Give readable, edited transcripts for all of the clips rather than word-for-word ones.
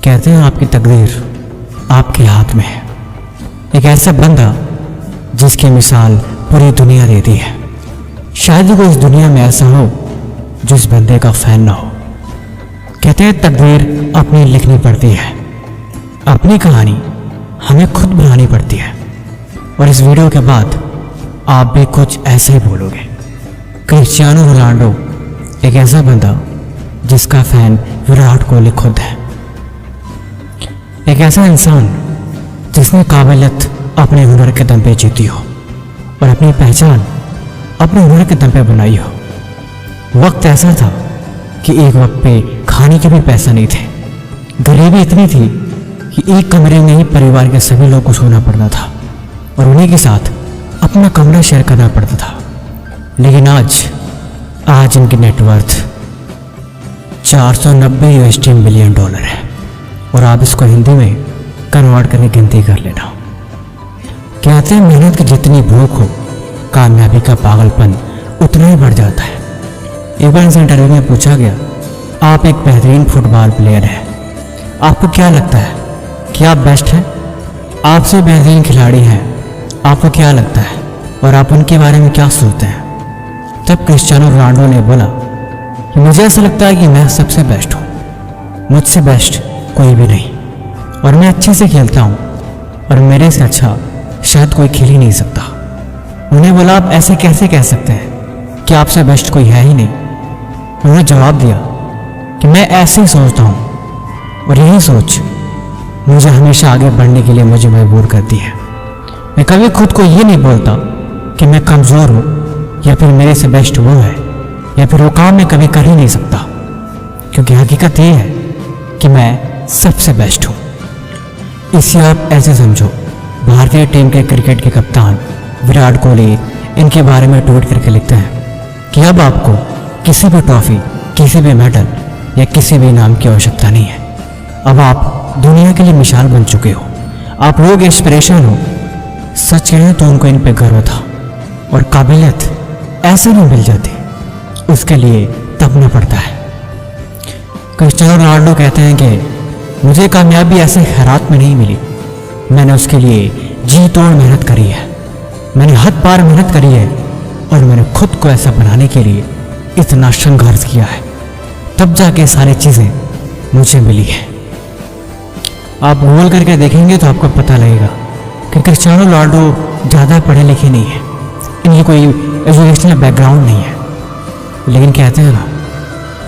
कहते हैं आपकी तकदीर आपके हाथ में है। एक ऐसा बंदा जिसकी मिसाल पूरी दुनिया देती है। शायद ही कोई इस दुनिया में ऐसा हो जो इस बंदे का फैन ना हो। कहते हैं तकदीर अपनी लिखनी पड़ती है, अपनी कहानी हमें खुद बनानी पड़ती है। और इस वीडियो के बाद आप भी कुछ ऐसे ही बोलोगे। क्रिस्टियानो रोनाल्डो एक ऐसा बंदा जिसका फैन विराट कोहली खुद है। एक ऐसा इंसान जिसने काबिलियत अपने हुनर के दम पे जीती हो और अपनी पहचान अपने हुनर के दम पे बनाई हो। वक्त ऐसा था कि एक वक्त पे खाने के भी पैसा नहीं थे। गरीबी इतनी थी कि एक कमरे में ही परिवार के सभी लोग को सोना पड़ता था और उन्हीं के साथ अपना कमरा शेयर करना पड़ता था। लेकिन आज इनकी नेटवर्थ $490 मिलियन है। और आप इसको हिंदी में कन्वर्ट करके गिनती कर लेना। कहते हैं मेहनत की जितनी भूख हो कामयाबी का पागलपन उतना ही बढ़ जाता है। एक बार इस इंटरव्यू में पूछा गया, आप एक बेहतरीन फुटबॉल प्लेयर हैं, आपको क्या लगता है कि आप बेस्ट हैं? आपसे बेहतरीन खिलाड़ी हैं, आपको क्या लगता है और आप उनके बारे में क्या सोचते हैं? तब क्रिस्टियानो रोनाल्डो ने बोला कि मुझे ऐसा लगता है कि मैं सबसे बेस्ट हूँ, मुझसे बेस्ट कोई भी नहीं और मैं अच्छे से खेलता हूँ और मेरे से अच्छा शायद कोई खेल ही नहीं सकता। उन्हें बोला, आप ऐसे कैसे कह सकते हैं कि आपसे बेस्ट कोई है ही नहीं? उन्होंने जवाब दिया कि मैं ऐसे ही सोचता हूँ और यही सोच मुझे हमेशा आगे बढ़ने के लिए मुझे मजबूर करती है। मैं कभी खुद को ये नहीं बोलता कि मैं कमज़ोर हूँ या फिर मेरे से बेस्ट वो है या फिर वो काम मैं कभी कर ही नहीं सकता, क्योंकि हकीकत ये है कि मैं सबसे बेस्ट हूँ। इसे आप ऐसे समझो, भारतीय टीम के क्रिकेट के कप्तान विराट कोहली इनके बारे में ट्वीट करके लिखते हैं कि अब आपको किसी भी ट्रॉफी, किसी भी मेडल या किसी भी इनाम की आवश्यकता नहीं है। अब आप दुनिया के लिए मिसाल बन चुके हो, आप लोग इंस्पिरेशन हो। सच कहें तो उनको इन पे गर्व था और काबिलियत ऐसे नहीं मिल जाती, उसके लिए तपना पड़ता है। क्रिस्टियानो रोनाल्डो कहते हैं कि मुझे कामयाबी ऐसे खैरात में नहीं मिली, मैंने उसके लिए जी तोड़ मेहनत करी है, मैंने हद पार मेहनत करी है और मैंने खुद को ऐसा बनाने के लिए इतना संघर्ष किया है, तब जाके सारी चीज़ें मुझे मिली है। आप गूगल करके देखेंगे तो आपको पता लगेगा कि क्रिस्टियानो रोनाल्डो ज़्यादा पढ़े लिखे नहीं है, इनकी कोई एजुकेशनल बैकग्राउंड नहीं है, लेकिन कहते हैं ना,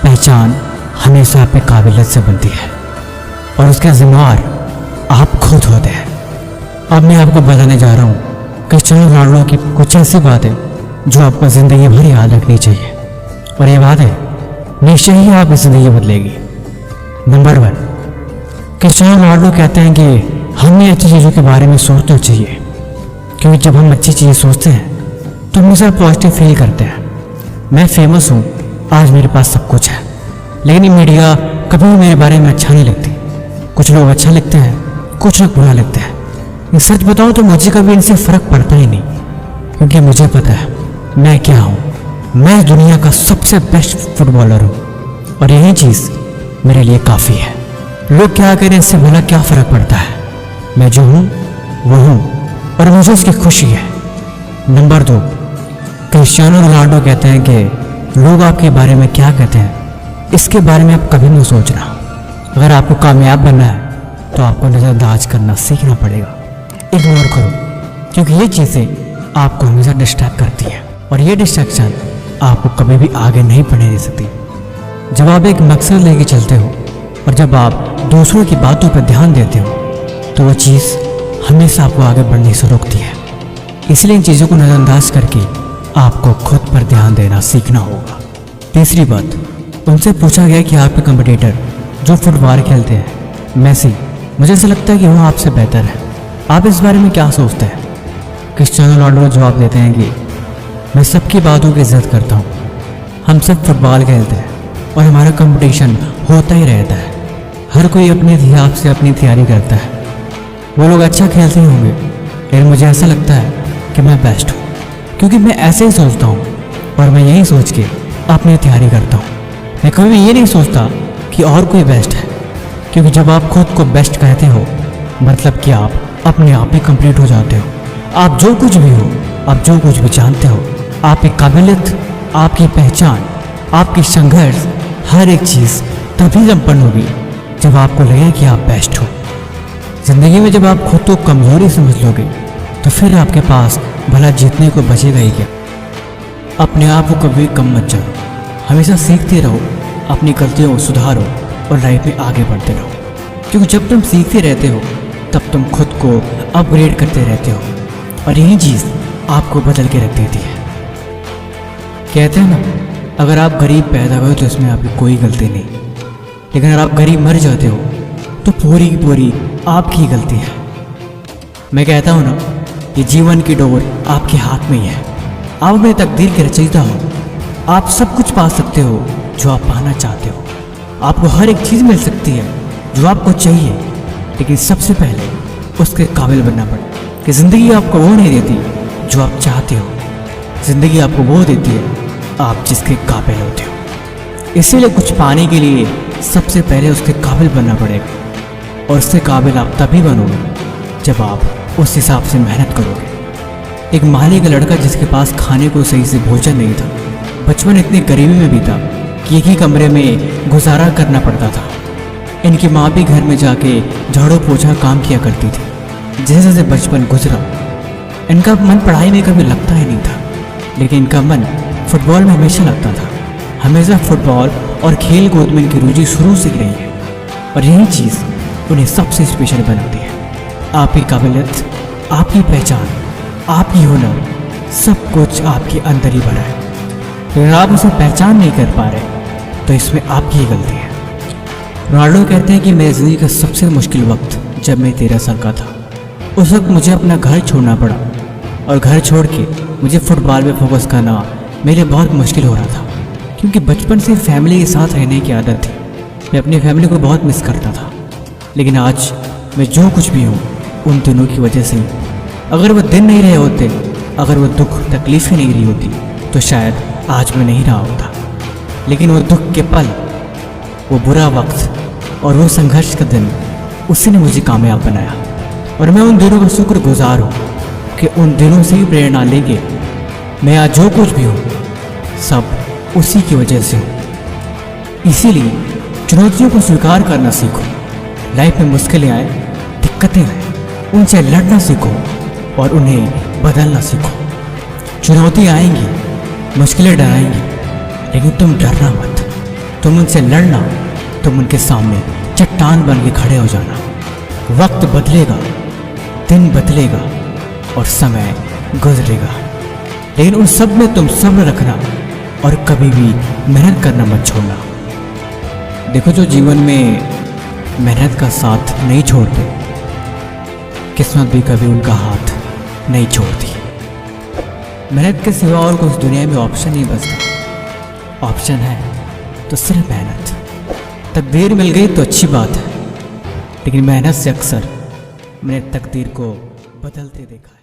पहचान हमेशा अपने काबिलियत से बनती है और उसका जिम्मेवार आप खुद होते हैं। अब मैं आपको बताने जा रहा हूँ क्रिस्टियानो रोनाल्डो की कुछ ऐसी बातें जो आपको ज़िंदगी भर याद रखनी चाहिए और ये बात है निश्चय ही आपकी ज़िंदगी बदलेगी। नंबर 1, क्रिस्टियानो रोनाल्डो कहते हैं कि हमें अच्छी चीज़ों के बारे में सोचना चाहिए, क्योंकि जब हम अच्छी चीज़ें सोचते हैं तो हमेशा पॉजिटिव फील करते हैं। मैं फेमस हूँ, आज मेरे पास सब कुछ है, लेकिन मीडिया कभी भी मेरे बारे में अच्छा नहीं लिखती। कुछ लोग अच्छा लिखते हैं, कुछ लोग बुरा लिखते हैं। सच बताऊं तो मुझे कभी इनसे फ़र्क पड़ता ही नहीं, क्योंकि मुझे पता है मैं क्या हूँ। मैं दुनिया का सबसे बेस्ट फुटबॉलर हूँ और यही चीज़ मेरे लिए काफ़ी है। लोग क्या करें, इससे भला क्या फ़र्क पड़ता है? मैं जो हूँ वो हूँ और मुझे उसकी खुशी है। नंबर 2, क्रिस्टियानो रोनाल्डो कहते हैं कि लोग आपके बारे में क्या कहते हैं इसके बारे में आप कभी नहीं सोचना। अगर आपको कामयाब बनना है तो आपको नज़रअंदाज करना सीखना पड़ेगा, इग्नोर करो, क्योंकि ये चीज़ें आपको हमेशा डिस्ट्रैक्ट करती हैं और ये डिस्ट्रैक्शन आपको कभी भी आगे नहीं बढ़ने दे सकती। जब आप एक मकसद लेके चलते हो और जब आप दूसरों की बातों पर ध्यान देते हो तो वो चीज़ हमेशा आपको आगे बढ़ने से रोकती है। इसलिए इन चीज़ों को नज़रअंदाज करके आपको खुद पर ध्यान देना सीखना होगा। तीसरी बात, उनसे पूछा गया कि आपके कंपटीटर जो फुटबॉल खेलते हैं, मेसी, मुझे ऐसा लगता है कि वो आपसे बेहतर है, आप इस बारे में क्या सोचते हैं? क्रिस्टियानो रोनाल्डो जवाब देते हैं कि मैं सबकी बातों की इज्जत करता हूँ, हम सब फुटबॉल खेलते हैं और हमारा कंपटीशन होता ही रहता है। हर कोई अपने हिसाब से अपनी तैयारी करता है। वो लोग अच्छा खेलते होंगे, लेकिन मुझे ऐसा लगता है कि मैं बेस्ट हूँ, क्योंकि मैं ऐसे ही सोचता हूँ और मैं यही सोच के अपनी तैयारी करता हूँ। मैं कभी ये नहीं सोचता कि और कोई बेस्ट है, क्योंकि जब आप खुद को बेस्ट कहते हो मतलब कि आप अपने आप ही कंप्लीट हो जाते हो। आप जो कुछ भी हो, आप जो कुछ भी जानते हो, आपकी काबिलियत, आपकी पहचान, आपकी संघर्ष, हर एक चीज़ तभी संपन्न होगी जब आपको लगे कि आप बेस्ट हो। ज़िंदगी में जब आप खुद को कमज़ोरी समझ लोगे तो फिर आपके पास भला जीतने को बचेगा ही क्या। अपने आप को कभी कम मत जानो, हमेशा सीखते रहो, अपनी गलतियों को सुधारो और लाइफ में आगे बढ़ते रहो। क्योंकि जब तुम सीखते रहते हो तब तुम खुद को अपग्रेड करते रहते हो और यही चीज़ आपको बदल के रख देती है। कहते हैं ना, अगर आप गरीब पैदा हुए तो इसमें आपकी कोई गलती नहीं, लेकिन अगर आप गरीब मर जाते हो तो पूरी की पूरी आपकी गलती है। मैं कहता हूँ ना, ये जीवन की डोर आपके हाथ में ही है। आप अपनी तकदीर के रचयिता हो। आप सब कुछ पा सकते हो जो आप पाना चाहते हो। आपको हर एक चीज़ मिल सकती है जो आपको चाहिए, लेकिन सबसे पहले उसके काबिल बनना पड़े। कि ज़िंदगी आपको वो नहीं देती जो आप चाहते हो, ज़िंदगी आपको वो देती है आप जिसके काबिल होते हो। इसीलिए कुछ पाने के लिए सबसे पहले उसके काबिल बनना पड़ेगा, और उससे काबिल आप तभी बनोगे जब आप उस हिसाब से मेहनत करोगे। एक माली का लड़का जिसके पास खाने को सही से भोजन नहीं था, बचपन इतनी गरीबी में बीता कि एक ही कमरे में गुजारा करना पड़ता था। इनकी माँ भी घर में जाके झाड़ू पोछा काम किया करती थी। जैसे जैसे बचपन गुजरा, इनका मन पढ़ाई में कभी लगता ही नहीं था, लेकिन इनका मन फुटबॉल में हमेशा लगता था। हमेशा फुटबॉल और खेल कूद में इनकी रुचि शुरू से ही रही है, और यही चीज़ उन्हें सबसे स्पेशल बनाती है। आपकी काबिलियत, आपकी पहचान, आपकी हुनर, सब कुछ आपके अंदर ही भरा है। अगर आप उसे पहचान नहीं कर पा रहे तो इसमें आपकी ही गलती है। रोनाल्डो कहते हैं कि मेरी ज़िंदगी का सबसे मुश्किल वक्त जब मैं 13 साल का था। उस वक्त मुझे अपना घर छोड़ना पड़ा, और घर छोड़ के मुझे फुटबॉल में फोकस करना मेरे लिए बहुत मुश्किल हो रहा था, क्योंकि बचपन से फैमिली के साथ रहने की आदत थी। मैं अपनी फैमिली को बहुत मिस करता था, लेकिन आज मैं जो कुछ भी हूँ उन दिनों की वजह से हूँ। अगर वो दिन नहीं रहे होते, अगर वो दुख तकलीफ ही नहीं रही होती, तो शायद आज मैं नहीं रहा होता। लेकिन वो दुख के पल, वो बुरा वक्त और वो संघर्ष का दिन, उसी ने मुझे कामयाब बनाया। और मैं उन दिनों का शुक्रगुजार हूँ कि उन दिनों से ही प्रेरणा लेके मैं आज जो कुछ भी हूँ सब उसी की वजह से हूँ। इसीलिए चुनौतियों को स्वीकार करना सीखो। लाइफ में मुश्किलें आए, दिक्कतें आए, उनसे लड़ना सीखो और उन्हें बदलना सीखो। चुनौती आएंगी, मुश्किलें डराएंगी, लेकिन तुम डरना मत। तुम उनसे लड़ना, तुम उनके सामने चट्टान बन के खड़े हो जाना। वक्त बदलेगा, दिन बदलेगा और समय गुजरेगा, लेकिन उन सब में तुम सब्र रखना और कभी भी मेहनत करना मत छोड़ना। देखो, जो जीवन में मेहनत का साथ नहीं छोड़ते, किस्मत भी कभी उनका हाथ नहीं छोड़ती। मेहनत के सिवा और कुछ दुनिया में ऑप्शन नहीं बचता। ऑप्शन है तो सिर्फ मेहनत। तकदीर मिल गई तो अच्छी बात है, लेकिन मेहनत से अक्सर मैंने तकदीर को बदलते देखा है।